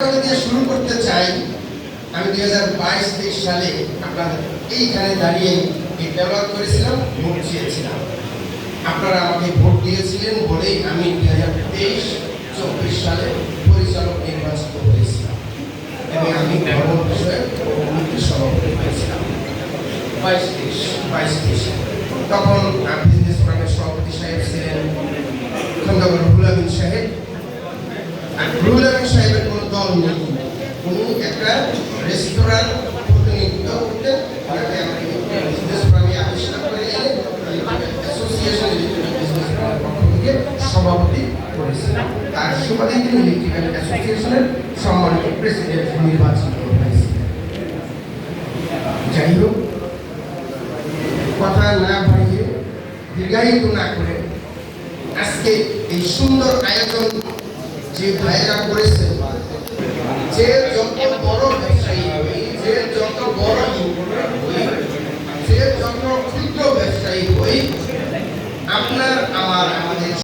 দিয়ে শুরু করতে চাই। আমি 2022-23 সালে আপনার এইখানে দাঁড়িয়ে এই ডেভেলপ করেছিলাম, ভোট চেয়েছিলাম। আপনারা আমাকে ভোট দিয়েছিলেন বলেই আমি 2023-24 সালে পরিচালক নির্বাচিত হয়েছিলাম এবং আমি ভবন বিষয়ে কমিটির সভাপতি হয়েছিলাম 22-23। তখন বিজনেস ফোরামের সভাপতি সাহেব ছিলেন খন্দকার রুহুল আমিন সাহেব। রুহুল আমিন সাহেবের কোনো দল নেই, উনি একটা রেস্তোরাঁর প্রতিনিধিত্ব করতেন। ওনাকে আমরা বিজনেস ফোরামে আবিষ্কার করে এনে অ্যাসোসিয়েশন ইলেকট্রিক্যাল বিজনেস ফোরামের পক্ষ থেকে সভাপতি করেছিলাম। তার সুবাদে তিনি ইলেকট্রিক্যাল অ্যাসোসিয়েশনের সম্মানিত প্রেসিডেন্ট নির্বাচিত হয়েছিলেন। যাই হোক, কথা না বাড়িয়ে দীর্ঘায়িত না করে আজকে এই সুন্দর আয়োজন যে ভাইরা করেছে, যে যত বড় ব্যবসায়ী হই, যে যত বড় হই, যে যত ক্ষুদ্র ব্যবসায়ী হই, আপনার আমার আমাদের